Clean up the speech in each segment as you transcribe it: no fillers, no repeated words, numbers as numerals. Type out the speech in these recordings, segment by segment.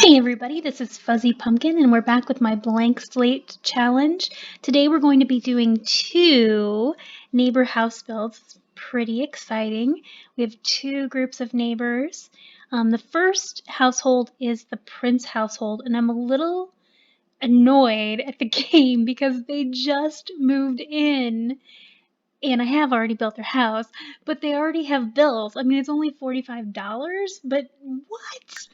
Hey everybody, this is Fuzzy Pumpkin and we're back with my blank slate challenge. Today we're going to be doing two neighbor house builds. It's pretty exciting. We have two groups of neighbors. The first household is the Prince household, and I'm a little annoyed at the game because they just moved in and I have already built their house, but they already have bills. I mean, it's only $45, but what?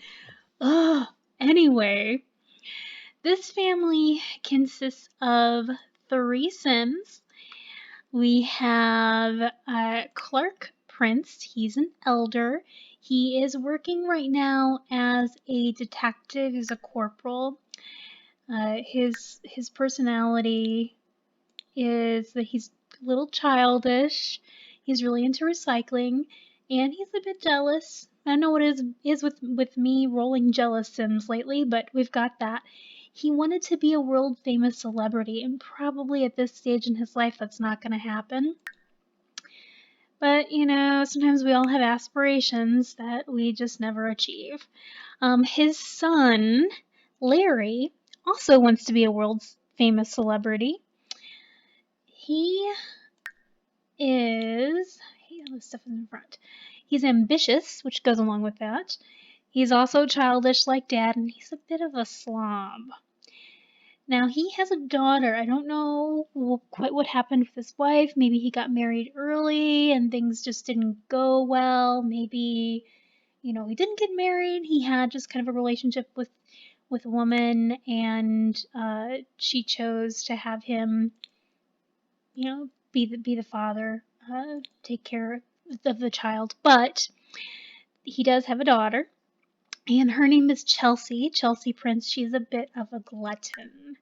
Ugh. Anyway, this family consists of three Sims. We have Clark Prince. He's an elder. He is working right now as a detective. He's a corporal. His personality is that he's a little childish. He's really into recycling, and he's a bit jealous. I don't know what it is with me rolling jealous Sims lately, but we've got that. He wanted to be a world famous celebrity, and probably at this stage in his life, that's not going to happen. But, sometimes we all have aspirations that we just never achieve. His son, Larry, also wants to be a world famous celebrity. He is, all this stuff in front. He's ambitious, which goes along with that. He's also childish like Dad, and he's a bit of a slob. Now, he has a daughter. I don't know quite what happened with his wife. Maybe he got married early and things just didn't go well. Maybe, he didn't get married. He had just kind of a relationship with a woman, and she chose to have him, be the father, take care of the child. But he does have a daughter, and her name is Chelsea Prince. She's a bit of a glutton.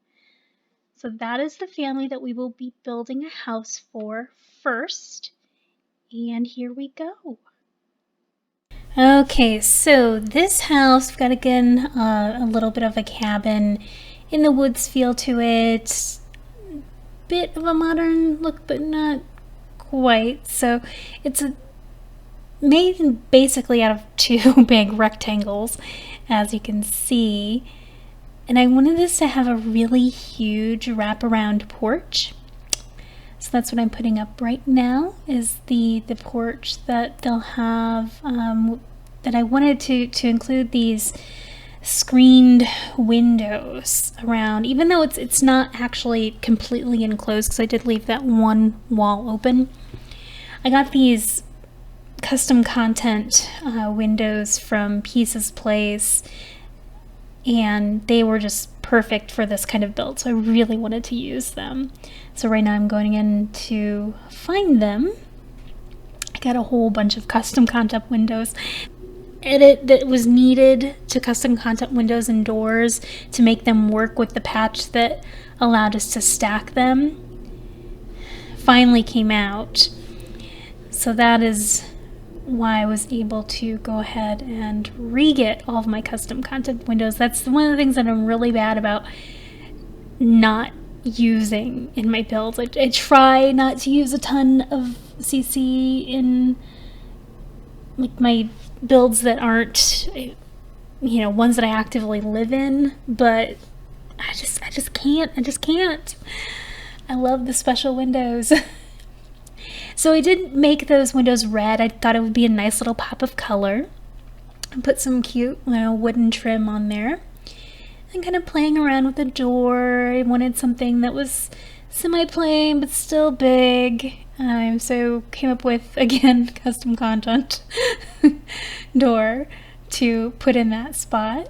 So that is the family that we will be building a house for first. And here we go. Okay, so this house, we've got again a little bit of a cabin in the woods feel to it. Bit of a modern look, but not quite. So it's made basically out of two big rectangles, as you can see. And I wanted this to have a really huge wraparound porch. So that's what I'm putting up right now, is the porch that they'll have, that I wanted to include these screened windows around, even though it's not actually completely enclosed, because I did leave that one wall open. I got these custom content windows from Pieces Place, and they were just perfect for this kind of build, so I really wanted to use them. So right now I'm going in to find them. I got a whole bunch of custom content windows. Edit that was needed to custom content windows and doors to make them work with the patch that allowed us to stack them finally came out. So that is why I was able to go ahead and re-get all of my custom content windows. That's one of the things that I'm really bad about not using in my builds. I try not to use a ton of CC in like my builds that aren't, ones that I actively live in, but I just can't. I love the special windows. So I did make those windows red. I thought it would be a nice little pop of color. And put some cute wooden trim on there. And kind of playing around with the door. I wanted something that was semi-plain but still big. So came up with, again, custom content door to put in that spot.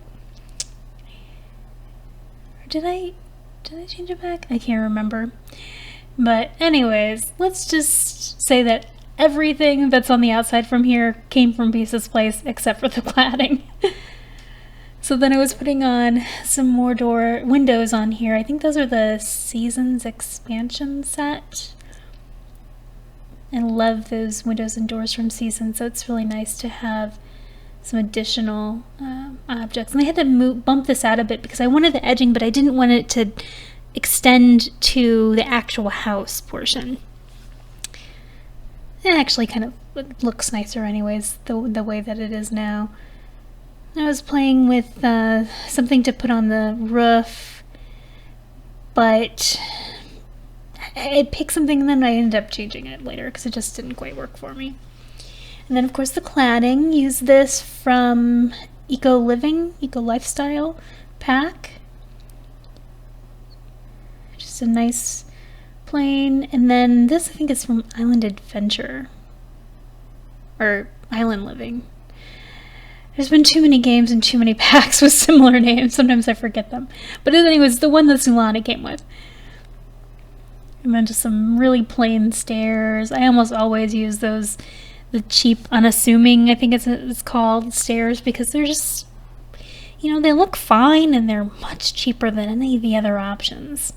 Or did I change it back? I can't remember. But anyways, let's just say that everything that's on the outside from here came from Pieces Place except for the cladding. So then I was putting on some more windows on here. I think those are the Seasons expansion set. I love those windows and doors from Seasons, so it's really nice to have some additional objects. And I had to bump this out a bit because I wanted the edging, but I didn't want it to extend to the actual house portion. It actually kind of looks nicer anyways, the way that it is now. I was playing with something to put on the roof, but I picked something and then I ended up changing it later because it just didn't quite work for me. And then, of course, the cladding. Use this from Eco Living, Eco Lifestyle pack. Just a nice plain. And then this, I think, is from Island Adventure. Or Island Living. There's been too many games and too many packs with similar names. Sometimes I forget them. But anyways, the one that Sulana came with. And then just some really plain stairs. I almost always use those, the cheap, unassuming, I think it's called, stairs, because they're just, they look fine and they're much cheaper than any of the other options.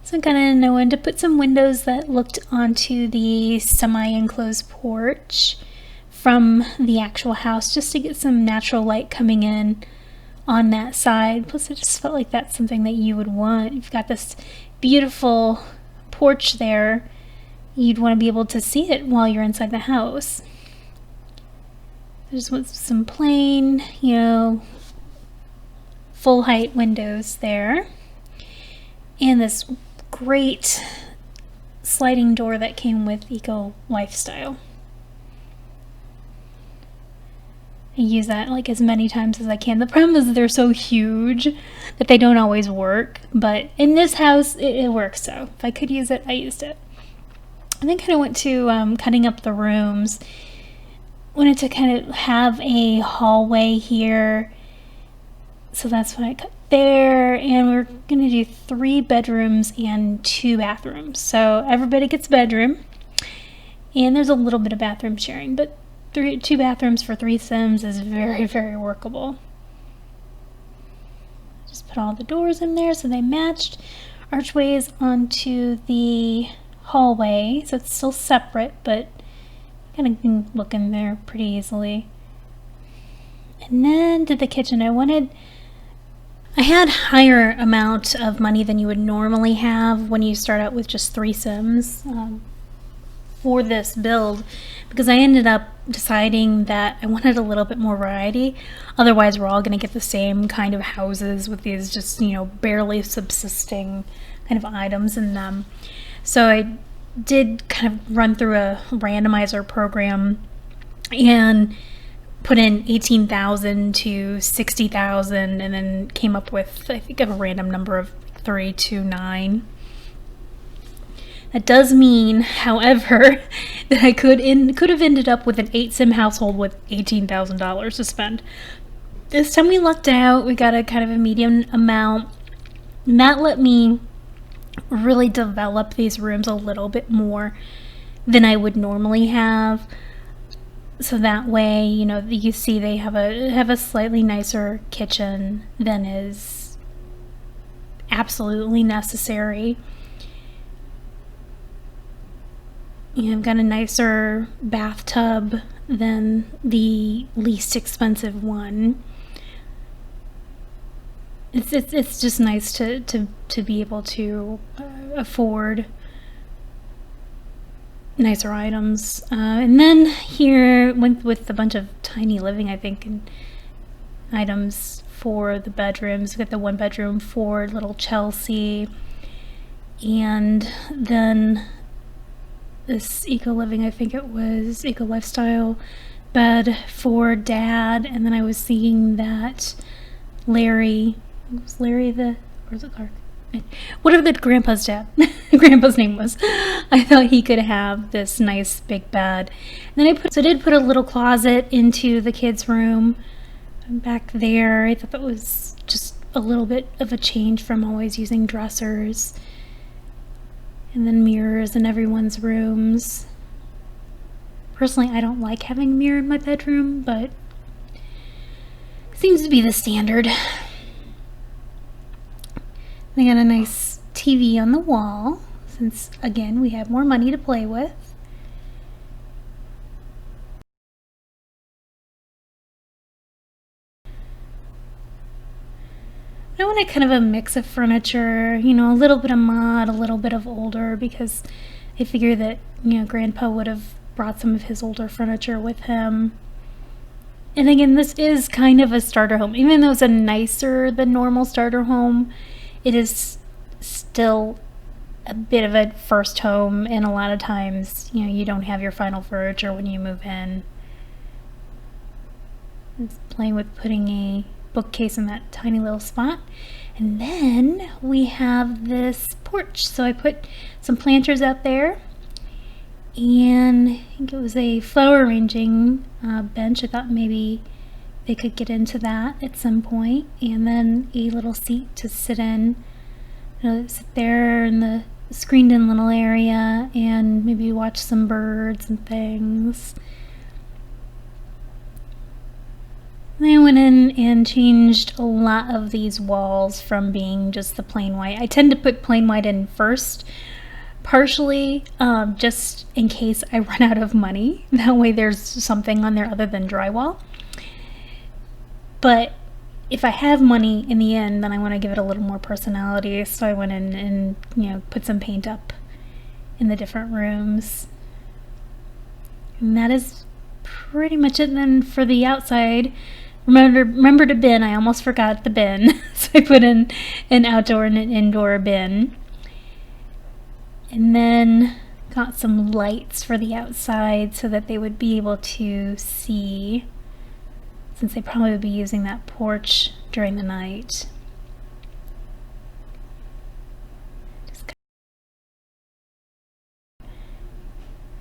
So I kind of know when to put some windows that looked onto the semi-enclosed porch from the actual house, just to get some natural light coming in on that side. Plus I just felt like that's something that you would want. You've got this beautiful porch there. You'd want to be able to see it while you're inside the house. I just want some plain, full height windows there. And this great sliding door that came with Eco Lifestyle. I use that like as many times as I can. The problem is they're so huge that they don't always work, but in this house it works, so if I could use it, I used it. And then kind of went to cutting up the rooms. Wanted to kind of have a hallway here, so that's what I cut there. And we're gonna do 3 bedrooms and 2 bathrooms, so everybody gets a bedroom, and there's a little bit of bathroom sharing, but 2 bathrooms for 3 Sims is very, very workable. Just put all the doors in there so they matched. Archways onto the hallway, so it's still separate, but kind of can look in there pretty easily. And then did the kitchen. I had higher amount of money than you would normally have when you start out with just 3 Sims for this build, because I ended up deciding that I wanted a little bit more variety. Otherwise we're all going to get the same kind of houses with these just barely subsisting kind of items in them. So I did kind of run through a randomizer program and put in 18,000 to 60,000 and then came up with, I think, a random number of 329. That does mean, however, that I could have ended up with an 8 Sim household with $18,000 to spend. This time we lucked out. We got a kind of a medium amount, and that let me really develop these rooms a little bit more than I would normally have. So that way, you see they have a slightly nicer kitchen than is absolutely necessary. I've got a nicer bathtub than the least expensive one. It's just nice to be able to afford nicer items. And then here went with a bunch of tiny living, I think, and items for the bedrooms. Got the 1 bedroom for little Chelsea, and then this Eco Living, I think it was Eco Lifestyle bed for Dad. And then I was seeing that Larry, was Larry or was it Clark? Whatever the grandpa's grandpa's name was, I thought he could have this nice big bed. And then I did put a little closet into the kids' room back there. I thought that was just a little bit of a change from always using dressers. And then mirrors in everyone's rooms. Personally, I don't like having a mirror in my bedroom, but it seems to be the standard. They got a nice TV on the wall, since, again, we have more money to play with. I wanted kind of a mix of furniture, a little bit of mod, a little bit of older, because I figure that, Grandpa would have brought some of his older furniture with him. And again, this is kind of a starter home. Even though it's a nicer than normal starter home, it is still a bit of a first home, and a lot of times, you don't have your final furniture when you move in. It's playing with putting a bookcase in that tiny little spot. And then we have this porch. So I put some planters out there, and I think it was a flower arranging bench. I thought maybe they could get into that at some point. And then a little seat to sit in, sit there in the screened in little area and maybe watch some birds and things. I went in and changed a lot of these walls from being just the plain white. I tend to put plain white in first, partially just in case I run out of money. That way there's something on there other than drywall. But if I have money in the end, then I want to give it a little more personality. So I went in and put some paint up in the different rooms. And that is pretty much it. And then for the outside, remember to bin. I almost forgot the bin. So I put in an outdoor and an indoor bin. And then got some lights for the outside so that they would be able to see, since they probably would be using that porch during the night.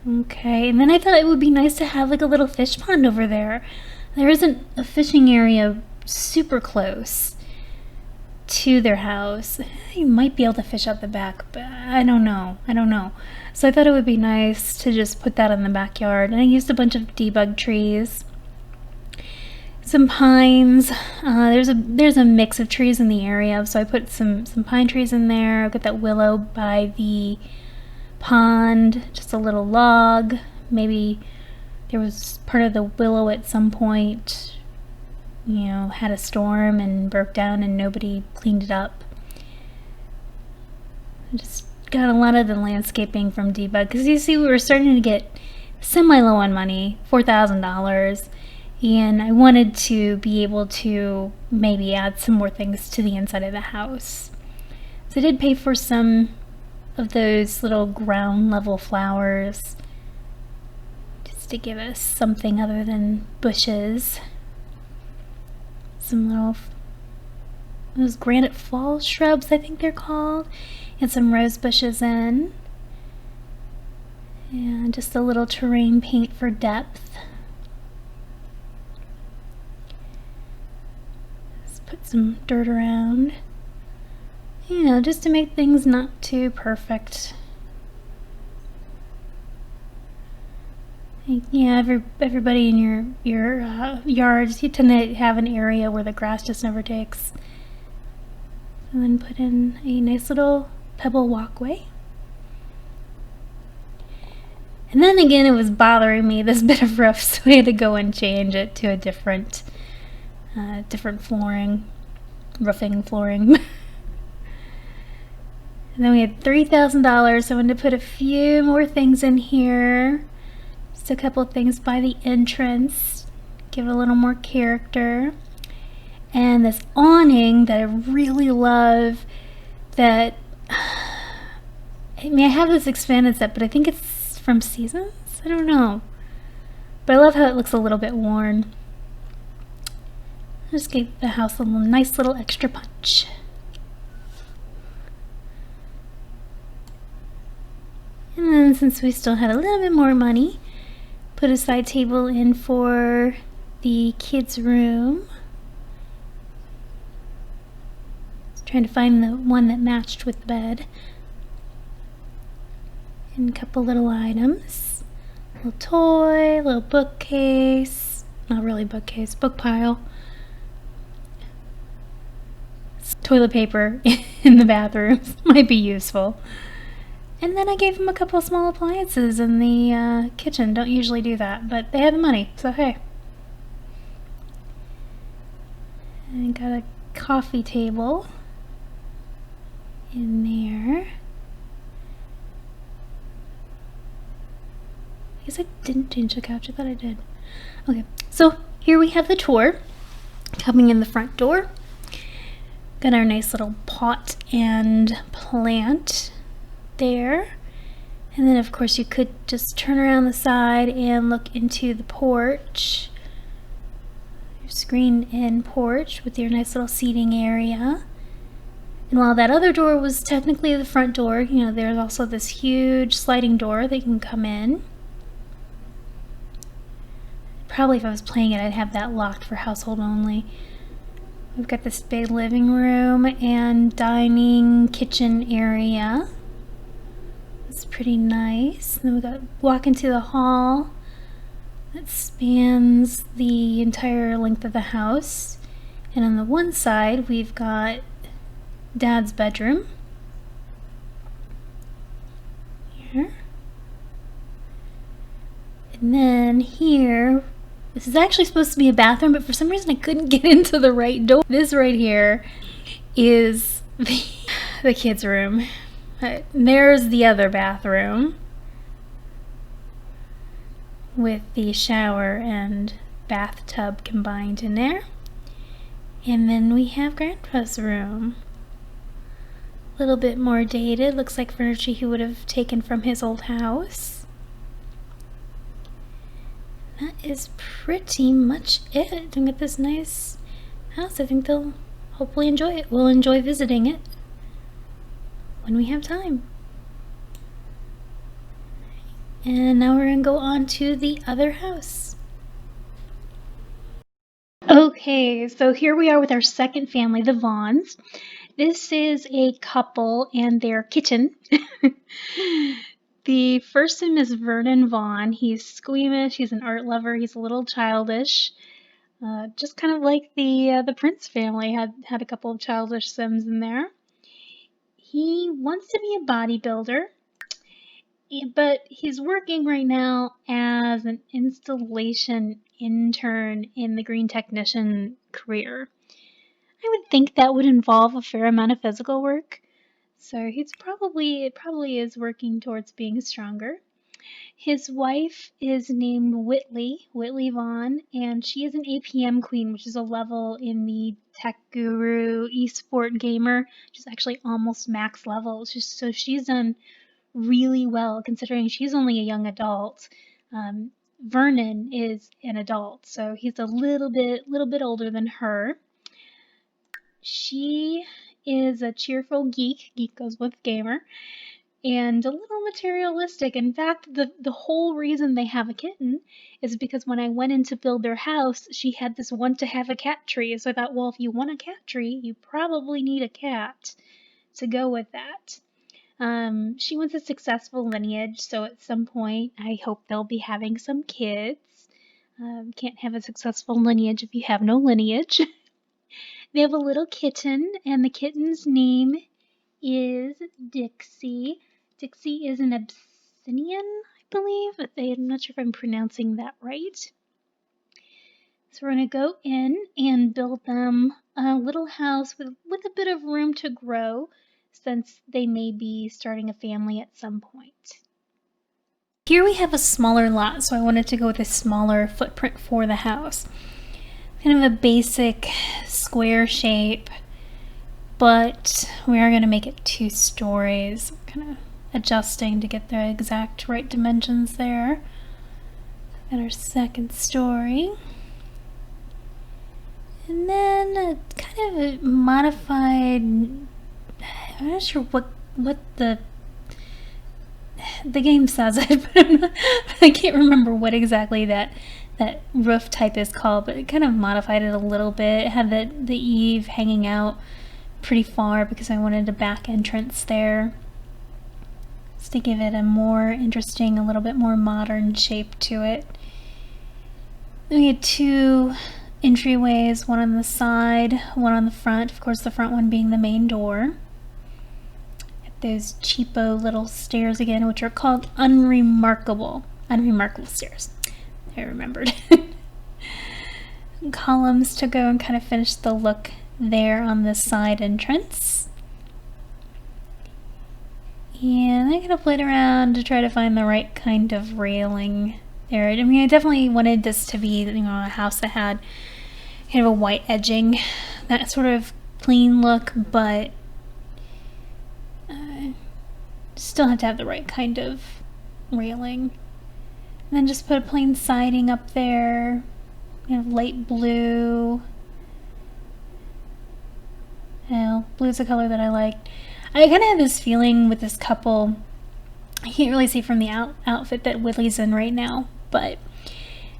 Okay, and then I thought it would be nice to have like a little fish pond over there. There isn't a fishing area super close to their house. You might be able to fish out the back, but I don't know. So I thought it would be nice to just put that in the backyard. And I used a bunch of debug trees, some pines. There's a mix of trees in the area, so I put some pine trees in there. I've got that willow by the pond, just a little log. Maybe there was part of the willow at some point, had a storm and broke down and nobody cleaned it up. I just got a lot of the landscaping from debug, because you see we were starting to get semi-low on money, $4,000, and I wanted to be able to maybe add some more things to the inside of the house. So I did pay for some of those little ground level flowers, just to give us something other than bushes. Some little, those granite fall shrubs, I think they're called, and some rose bushes in, and just a little terrain paint for depth. Just put some dirt around, just to make things not too perfect. Everybody in your yards, you tend to have an area where the grass just never takes. And then put in a nice little pebble walkway. And then again, it was bothering me, this bit of roof, so I had to go and change it to a different flooring, roofing flooring. And then we had $3,000, so I wanted to put a few more things in here. Just a couple of things by the entrance, give it a little more character. And this awning that I really love, that, I have this expanded set, but I think it's from Seasons? I don't know. But I love how it looks a little bit worn. Just gave the house a nice little extra punch. And then since we still had a little bit more money, put a side table in for the kids' room. Trying to find the one that matched with the bed. And a couple little items. A little toy, a little bookcase. Not really bookcase, book pile. Toilet paper in the bathrooms might be useful. And then I gave them a couple small appliances in the kitchen. Don't usually do that, but they had the money, so hey. And got a coffee table in there. I guess I didn't change the couch. I thought I did. Okay, so Here we have the tour coming in the front door. Got our nice little pot and plant there. And then of course you could just turn around the side and look into the porch. Your screened-in porch with your nice little seating area. And while that other door was technically the front door, you know, there's also this huge sliding door that you can come in. Probably if I was playing it, I'd have that locked for household only. We've got this big living room and dining kitchen area. It's pretty nice. Then we got walk into the hall that spans the entire length of the house. And on the one side, we've got Dad's bedroom. Here. And then here, this is actually supposed to be a bathroom, but for some reason I couldn't get into the right door. This right here is the kids' room. There's the other bathroom with the shower and bathtub combined in there. And then we have Grandpa's room. A little bit more dated. Looks like furniture he would have taken from his old house. That is pretty much it. And get this nice house. I think they'll hopefully enjoy it. We'll enjoy visiting it when we have time. And now we're going to go on to the other house. Okay, so here we are with our second family, the Vaughns. This is a couple and their kitten. The first name is Vernon Vaughn. He's squeamish, he's an art lover, he's a little childish. Just kind of like the Prince family had a couple of childish Sims in there. He wants to be a bodybuilder, but he's working right now as an installation intern in the green technician career. I would think that would involve a fair amount of physical work, so it probably is working towards being stronger. His wife is named Whitley Vaughn, and she is an APM queen, which is a level in the Tech Guru eSport gamer. She's actually almost max level. So she's done really well considering she's only a young adult. Vernon is an adult, so he's a little bit older than her. She is a cheerful geek. Geek goes with gamer. And a little materialistic. In fact, the whole reason they have a kitten is because when I went in to build their house, she had this want to have a cat tree. So I thought, well, if you want a cat tree, you probably need a cat to go with that. She wants a successful lineage, so at some point I hope they'll be having some kids. Can't have a successful lineage if you have no lineage. They have a little kitten, and the kitten's name is Dixie. Dixie is an Abyssinian, I believe. I'm not sure if I'm pronouncing that right. So we're going to go in and build them a little house with a bit of room to grow, since they may be starting a family at some point. Here we have a smaller lot, so I wanted to go with a smaller footprint for the house. Kind of a basic square shape, but we are going to make it 2 stories. Kind of adjusting to get the exact right dimensions there. And our second story. And then kind of a modified, I'm not sure what the game says, I can't remember what exactly that roof type is called, but it kind of modified it a little bit. It had the eave hanging out pretty far because I wanted a back entrance there, just to give it a more interesting, a little bit more modern shape to it. Then we had 2 entryways, one on the side, one on the front, of course the front one being the main door. Those cheapo little stairs again, which are called unremarkable stairs. I remembered. Columns to go and kind of finish the look there on the side entrance. And I'm going to play it around to try to find the right kind of railing there. I mean, I definitely wanted this to be, you know, a house that had kind of a white edging, that sort of clean look, but still have to have the right kind of railing. And then just put a plain siding up there, you know, light blue. You know, blue's a color that I like. I kind of have this feeling with this couple, I can't really see from the outfit that Willie's in right now, but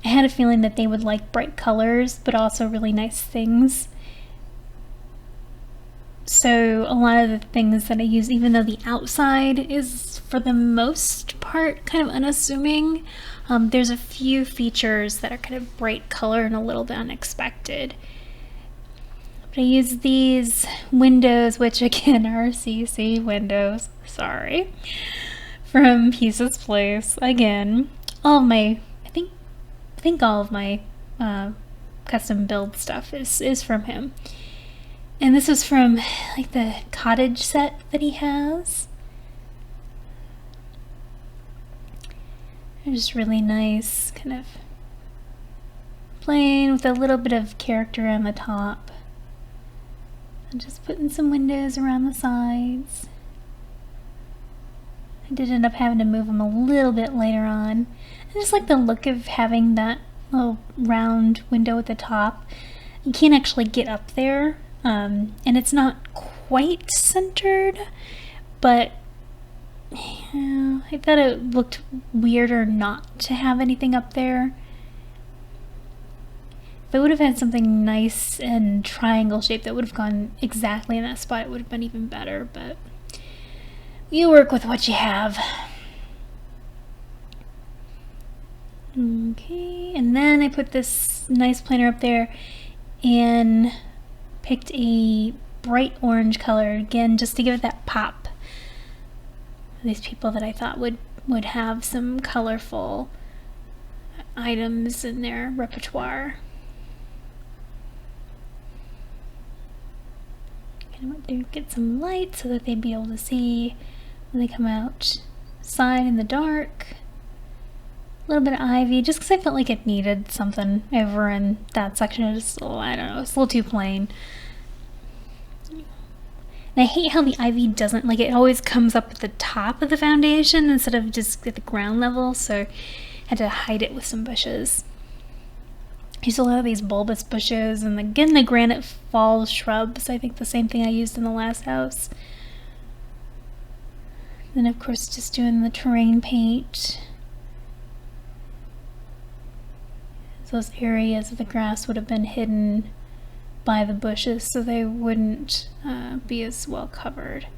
I had a feeling that they would like bright colors, but also really nice things. So a lot of the things that I use, even though the outside is for the most part kind of unassuming, there's a few features that are kind of bright color and a little bit unexpected. But I use these windows, which again are CC windows, sorry, from Pieces Place. Again, all of my, I think all of my custom build stuff is from him. And this was from like the cottage set that he has. They're just really nice, kind of plain with a little bit of character on the top. And just putting some windows around the sides. I did end up having to move them a little bit later on. I just like the look of having that little round window at the top. You can't actually get up there. And it's not quite centered, but yeah, I thought it looked weirder not to have anything up there. If I would have had something nice and triangle shaped that would have gone exactly in that spot, it would have been even better, but you work with what you have. Okay, and then I put this nice planter up there and picked a bright orange color, again, just to give it that pop. These people that I thought would have some colorful items in their repertoire. Get them up there, get some light so that they'd be able to see when they come outside in the dark. A little bit of ivy, just because I felt like it needed something over in that section. It just, I don't know, it's a little too plain. And I hate how the ivy doesn't, like, it always comes up at the top of the foundation instead of just at the ground level, so I had to hide it with some bushes. I used a lot of these bulbous bushes, and again the granite fall shrubs, I think the same thing I used in the last house. Then of course just doing the terrain paint. Those areas of the grass would have been hidden by the bushes, so they wouldn't be as well covered.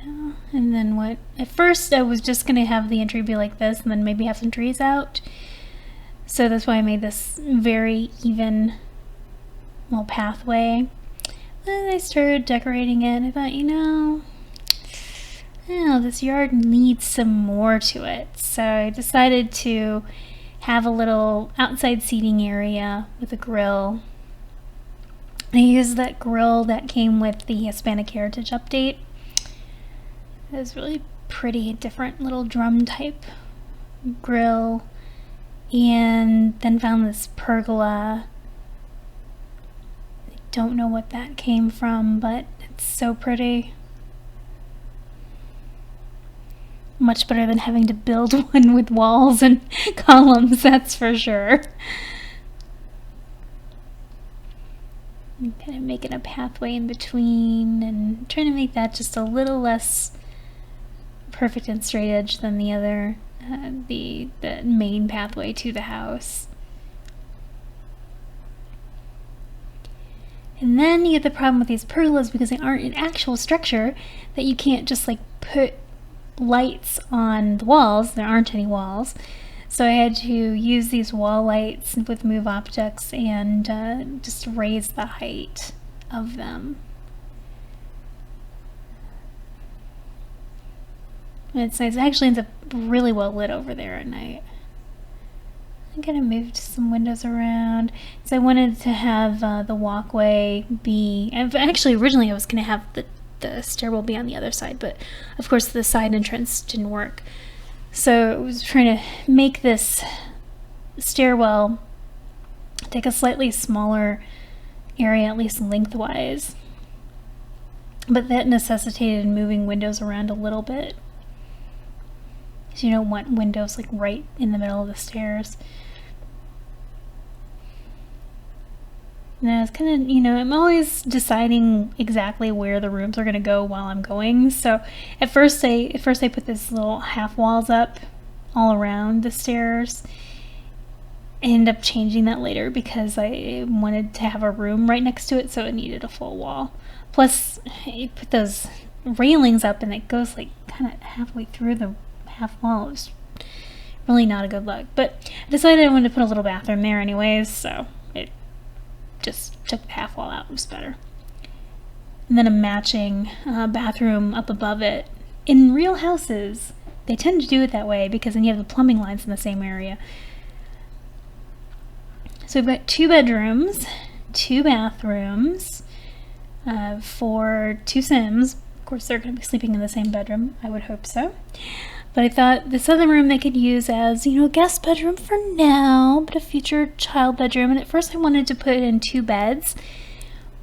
Yeah. And then what? At first I was just going to have the entry be like this and then maybe have some trees out. So that's why I made this very even little pathway. Then I started decorating it and I thought, you know, this yard needs some more to it. So I decided to have a little outside seating area with a grill. I used that grill that came with the Hispanic Heritage update. It was really pretty, different little drum type grill. And then found this pergola. I don't know what that came from, but it's so pretty. Much better than having to build one with walls and columns, that's for sure. I'm kind of making a pathway in between and trying to make that just a little less perfect and straight edge than the other, the main pathway to the house. And then you get the problem with these pergolas because they aren't an actual structure that you can't just like put lights on the walls. There aren't any walls, so I had to use these wall lights with Move Objects and just raise the height of them. And it's nice. It actually ends up really well lit over there at night. I kind of moved some windows around because I wanted to have the walkway be. Actually, originally I was going to have the stairwell be on the other side, but of course the side entrance didn't work. So I was trying to make this stairwell take a slightly smaller area, at least lengthwise. But that necessitated moving windows around a little bit. So you don't want windows like right in the middle of the stairs. And I was kind of, I'm always deciding exactly where the rooms are going to go while I'm going. So at first I put this little half walls up all around the stairs. I ended up changing that later because I wanted to have a room right next to it, so it needed a full wall. Plus, you put those railings up and it goes like kind of halfway through the half wall. It was really not a good look. But I decided I wanted to put a little bathroom there anyways, so it just took the half wall out. It was better. And then a matching bathroom up above it. In real houses, they tend to do it that way because then you have the plumbing lines in the same area. So we've got 2 bedrooms, 2 bathrooms, for 2 Sims. Of course, they're going to be sleeping in the same bedroom. I would hope so. But I thought this other room they could use as, a guest bedroom for now, but a future child bedroom. And at first I wanted to put in 2 beds,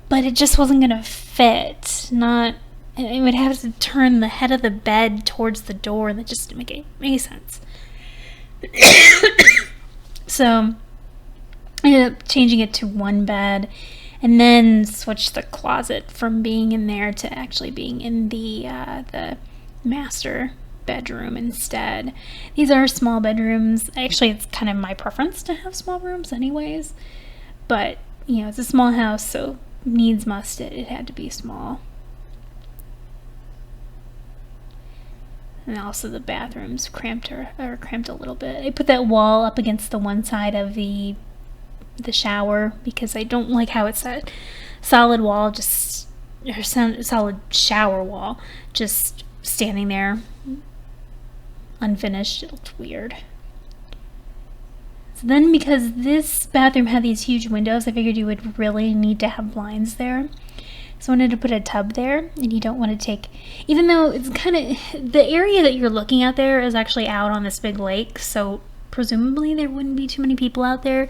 but it just wasn't going to fit. It would have to turn the head of the bed towards the door, and that just didn't make any sense. So I ended up changing it to 1 bed and then switched the closet from being in there to actually being in the master bedroom instead. These are small bedrooms. Actually, it's kind of my preference to have small rooms anyways. But, it's a small house, so needs must it had to be small. And also the bathrooms cramped a little bit. I put that wall up against the one side of the shower because I don't like how it's that solid shower wall just standing there unfinished. It looked weird. So then, because this bathroom had these huge windows, I figured you would really need to have blinds there. So I wanted to put a tub there, and you don't want to take, even though it's kind of, the area that you're looking at there is actually out on this big lake, so presumably there wouldn't be too many people out there.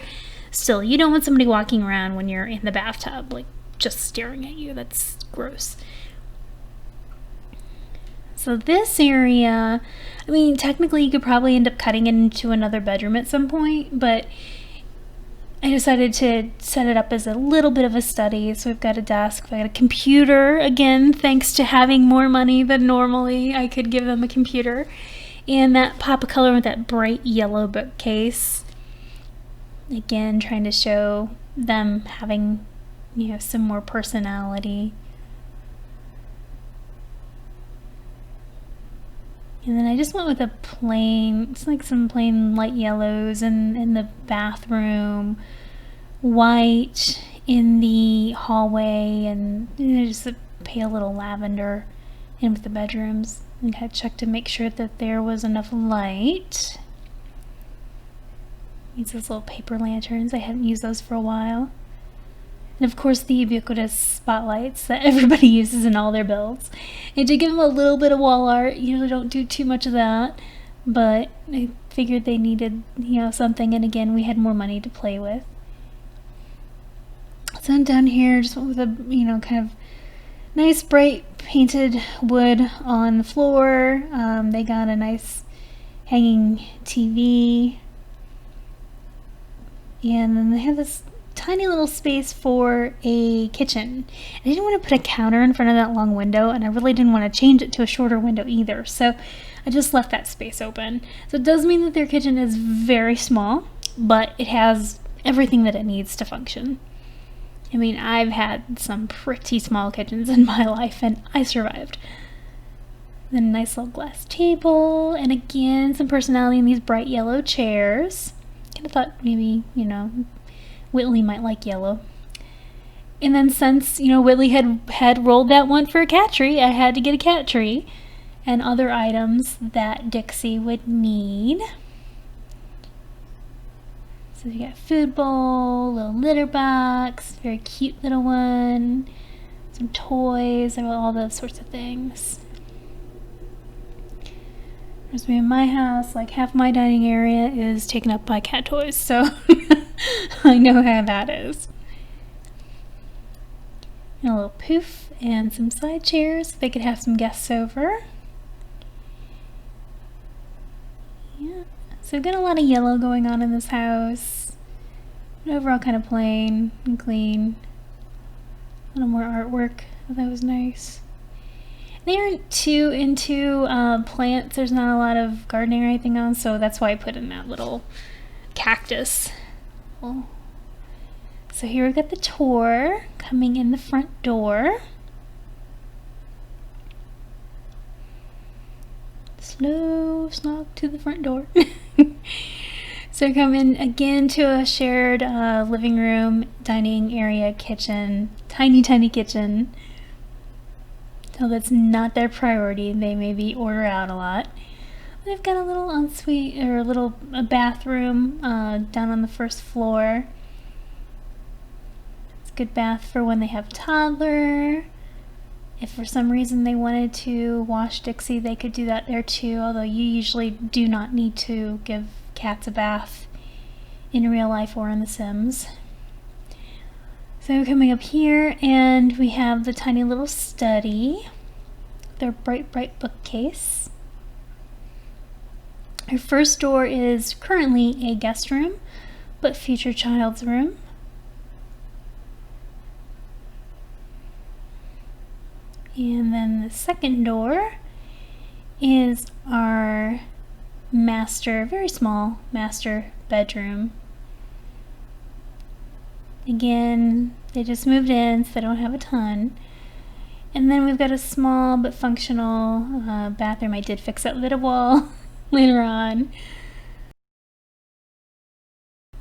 Still, you don't want somebody walking around when you're in the bathtub, like just staring at you. That's gross. So this area, technically you could probably end up cutting it into another bedroom at some point, but I decided to set it up as a little bit of a study. So we've got a desk, I've got a computer, again, thanks to having more money than normally I could give them a computer, and that pop of color with that bright yellow bookcase. Again, trying to show them having, some more personality. And then I just went with a plain, it's like some plain light yellows in the bathroom, white in the hallway, and just a pale little lavender in with the bedrooms. And I checked to make sure that there was enough light. Use those little paper lanterns. I haven't used those for a while. And of course the ubiquitous spotlights that everybody uses in all their builds. I did give them a little bit of wall art. Usually don't do too much of that, but I figured they needed, something, and again, we had more money to play with. So I'm down here, just went with a, kind of nice bright painted wood on the floor. They got a nice hanging TV. And then they have this tiny little space for a kitchen. I didn't want to put a counter in front of that long window, and I really didn't want to change it to a shorter window either, so I just left that space open. So it does mean that their kitchen is very small, but it has everything that it needs to function. I've had some pretty small kitchens in my life, and I survived. Then a nice little glass table, and again, some personality in these bright yellow chairs. Kind of thought maybe, Whitley might like yellow. And then since, Whitley had rolled that one for a cat tree, I had to get a cat tree and other items that Dixie would need. So we got food bowl, little litter box, very cute little one, some toys, and all those sorts of things. Whereas in my house, like half my dining area is taken up by cat toys, so I know how that is. And a little poof and some side chairs if they could have some guests over. Yeah, so we've got a lot of yellow going on in this house. But overall kind of plain and clean. A little more artwork. That was nice. They aren't too into plants. There's not a lot of gardening or anything on, so that's why I put in that little cactus. Oh. So here we've got the tour coming in the front door. Slow snog to the front door. So coming again to a shared living room, dining area, kitchen, tiny kitchen. So that's not their priority. They maybe order out a lot. They've got a little ensuite or a bathroom down on the first floor. It's a good bath for when they have toddler. If for some reason they wanted to wash Dixie, they could do that there too, although you usually do not need to give cats a bath in real life or in The Sims. So coming up here, and we have the tiny little study, their bright bookcase. Our first door is currently a guest room, but future child's room. And then the second door is our master, very small master bedroom. Again, they just moved in, so they don't have a ton. And then we've got a small but functional bathroom. I did fix up a bit of wall later on.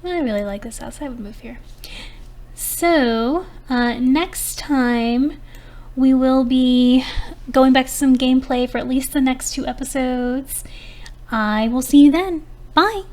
I really like this house. I would move here. So, next time we will be going back to some gameplay for at least the next 2 episodes. I will see you then. Bye!